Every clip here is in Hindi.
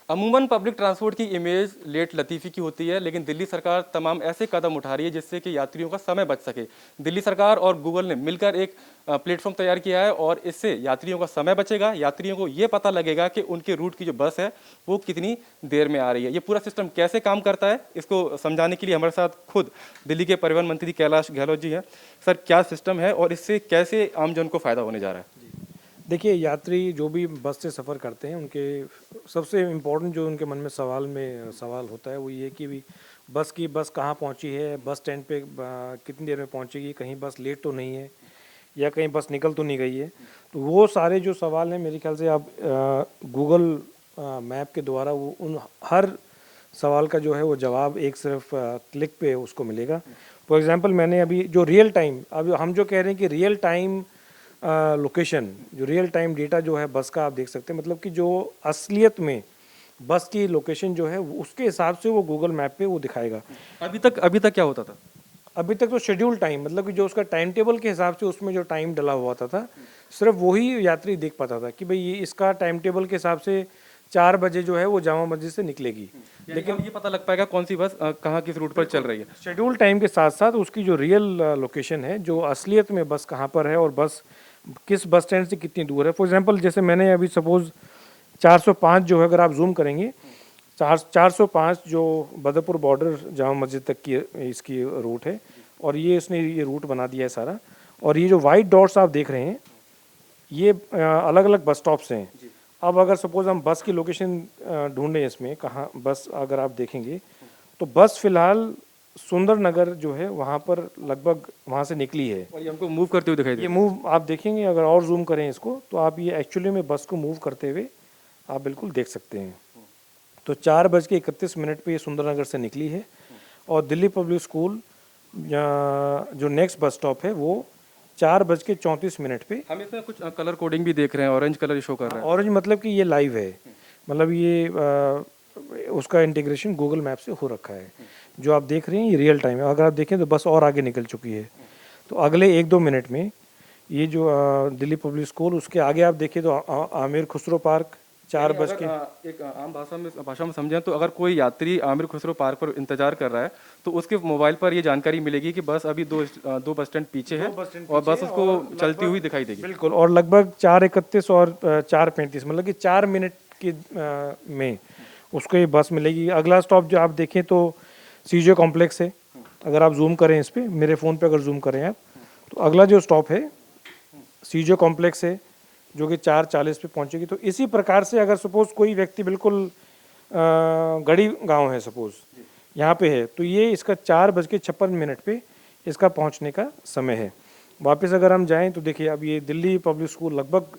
अमूमन पब्लिक ट्रांसपोर्ट की इमेज लेट लतीफ़ी की होती है, लेकिन दिल्ली सरकार तमाम ऐसे कदम उठा रही है जिससे कि यात्रियों का समय बच सके। दिल्ली सरकार और गूगल ने मिलकर एक प्लेटफॉर्म तैयार किया है और इससे यात्रियों का समय बचेगा। यात्रियों को ये पता लगेगा कि उनके रूट की जो बस है वो कितनी देर में आ रही है। ये पूरा सिस्टम कैसे काम करता है, इसको समझाने के लिए हमारे साथ खुद दिल्ली के परिवहन मंत्री कैलाश गहलोत जी हैं। सर, क्या सिस्टम है और इससे कैसे आमजन को फ़ायदा होने जा रहा है? देखिए, यात्री जो भी बस से सफ़र करते हैं उनके सबसे इम्पोर्टेंट जो उनके मन में सवाल होता है वो ये कि भी बस कहाँ पहुंची है, बस स्टैंड पे कितनी देर में पहुंचेगी, कहीं बस लेट तो नहीं है या कहीं बस निकल तो नहीं गई है। तो वो सारे जो सवाल हैं मेरे ख्याल से आप गूगल मैप के द्वारा वो उन हर सवाल का जो है वो जवाब एक सिर्फ क्लिक पे उसको मिलेगा। फॉर एग्जांपल मैंने अभी जो रियल टाइम, अभी हम जो कह रहे हैं कि रियल टाइम लोकेशन, जो रियल टाइम डेटा जो है बस का आप देख सकते हैं, मतलब कि जो असलियत में बस की लोकेशन जो है उसके हिसाब से वो गूगल मैप पे वो दिखाएगा। अभी तक क्या होता था? अभी तक तो शेड्यूल टाइम, मतलब कि जो उसका टाइम टेबल के हिसाब से उसमें जो टाइम डला हुआ था सिर्फ वही यात्री देख पाता था कि भाई ये इसका टाइम टेबल के हिसाब से 4 बजे जो है वो जामा मस्जिद से निकलेगी। लेकिन ये पता लग पाएगा कौन सी बस कहाँ किस रूट पर चल रही है। शेड्यूल टाइम के साथ साथ उसकी जो रियल लोकेशन है, जो असलियत में बस कहाँ पर है और बस किस बस स्टैंड से कितनी दूर है। फॉर एग्जांपल जैसे मैंने अभी सपोज 405 जो है, अगर आप जूम करेंगे 405 जो बदरपुर बॉर्डर जामा मस्जिद तक की इसकी रूट है और ये इसने ये रूट बना दिया है सारा। और ये जो वाइट डॉट्स आप देख रहे हैं ये अलग अलग बस स्टॉप्स हैं। अब अगर सपोज हम बस की लोकेशन ढूंढें, इसमें कहाँ बस अगर आप देखेंगे तो बस फिलहाल सुंदर नगर जो है वहाँ पर लगभग वहाँ से निकली है। और ये हमको मूव करते हुए दिखाई दे ये मूव आप देखेंगे, अगर और जूम करें इसको तो आप ये एक्चुअली में बस को मूव करते हुए आप बिल्कुल देख सकते हैं। तो 4:31 पे ये सुंदरनगर से निकली है और दिल्ली पब्लिक स्कूल जो नेक्स्ट बस स्टॉप है वो 4:34 पे। हम इसमें कुछ कलर कोडिंग भी देख रहे हैं, ऑरेंज कलर शो कर रहा है। ऑरेंज मतलब कि ये लाइव है, मतलब ये उसका इंटीग्रेशन गूगल मैप से हो रखा है। जो आप देख रहे हैं ये रियल टाइम है। अगर आप देखें तो बस और आगे निकल चुकी है। तो अगले 1-2 मिनट में ये जो दिल्ली पब्लिक स्कूल, उसके आगे आप देखिए तो आमिर खुसरो पार्क 4 बज के। एक आम भाषा में समझें तो अगर कोई यात्री आमिर खुसरो पार्क पर इंतजार कर रहा है तो उसके मोबाइल पर ये जानकारी मिलेगी कि बस अभी दो बस स्टैंड पीछे है और बस उसको चलती हुई दिखाई देगी। बिल्कुल, और लगभग 4:31 और 4:35 मतलब कि 4 मिनट की में उसको ये बस मिलेगी। अगला स्टॉप जो आप देखें तो सीजे कॉम्प्लेक्स है। अगर आप जूम करें इस पर, मेरे फ़ोन पे अगर जूम करें आप, तो अगला जो स्टॉप है सीजे कॉम्प्लेक्स है जो कि 4:40 पे पहुंचेगी। तो इसी प्रकार से अगर सपोज कोई व्यक्ति बिल्कुल गढ़ी गांव है सपोज यहाँ पे है, तो ये इसका 4:56 पे इसका पहुंचने का समय है। वापस अगर हम जाएं तो देखिए अब ये दिल्ली पब्लिक स्कूल लगभग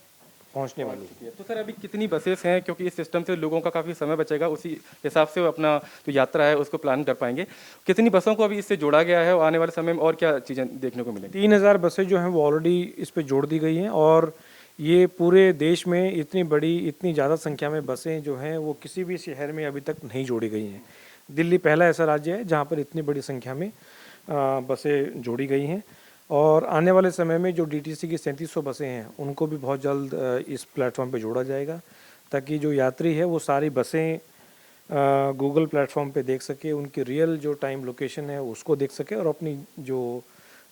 पहुंचने वाली है। तो सर, अभी कितनी बसेस हैं, क्योंकि इस सिस्टम से लोगों का काफ़ी समय बचेगा, उसी हिसाब से वो अपना जो यात्रा है उसको प्लान कर पाएंगे। कितनी बसों को अभी इससे जोड़ा गया है और आने वाले समय में और क्या चीज़ें देखने को मिलेंगी? 3000 बसें जो हैं वो ऑलरेडी इस पे जोड़ दी गई हैं और ये पूरे देश में इतनी ज़्यादा संख्या में बसें जो हैं वो किसी भी शहर में अभी तक नहीं जोड़ी गई हैं। दिल्ली पहला ऐसा राज्य है जहाँ पर इतनी बड़ी संख्या में बसें जोड़ी गई हैं और आने वाले समय में जो डीटीसी की 3700 बसें हैं उनको भी बहुत जल्द इस प्लेटफॉर्म पे जोड़ा जाएगा, ताकि जो यात्री है वो सारी बसें गूगल प्लेटफॉर्म पे देख सके, उनकी रियल जो टाइम लोकेशन है उसको देख सके और अपनी जो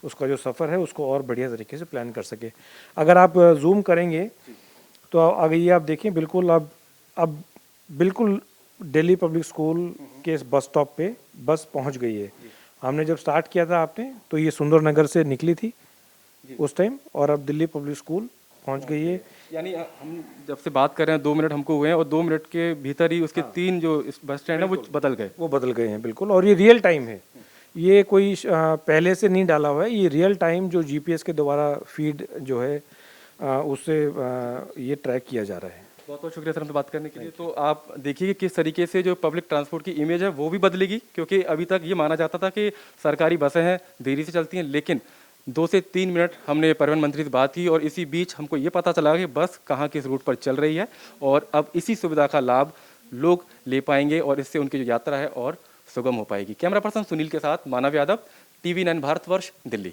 उसका जो सफ़र है उसको और बढ़िया तरीके से प्लान कर सके। अगर आप जूम करेंगे तो अगर ये आप देखें बिल्कुल अब बिल्कुल दिल्ली पब्लिक स्कूल के इस बस स्टॉप पे बस पहुंच गई है। हमने जब स्टार्ट किया था आपने तो ये सुंदर नगर से निकली थी उस टाइम और अब दिल्ली पब्लिक स्कूल पहुंच गई है। यानी हम जब से बात कर रहे हैं 2 मिनट हमको हुए हैं और 2 मिनट के भीतर ही उसके 3 जो बस स्टैंड है वो बदल गए हैं बिल्कुल। और ये रियल टाइम है, ये कोई पहले से नहीं डाला हुआ है, ये रियल टाइम जो जीपीएस के द्वारा फीड जो है उससे ये ट्रैक किया जा रहा है। बहुत बहुत शुक्रिया सर हमसे बात करने के लिए। तो आप देखिए कि किस तरीके से जो पब्लिक ट्रांसपोर्ट की इमेज है वो भी बदलेगी, क्योंकि अभी तक ये माना जाता था कि सरकारी बसें हैं देरी से चलती हैं, लेकिन 2 से 3 मिनट हमने परिवहन मंत्री से बात की और इसी बीच हमको ये पता चला कि बस कहाँ किस रूट पर चल रही है और अब इसी सुविधा का लाभ लोग ले पाएंगे और इससे उनकी जो यात्रा है और सुगम हो पाएगी। कैमरा पर्सन सुनील के साथ मानव यादव, TV9 भारतवर्ष, दिल्ली।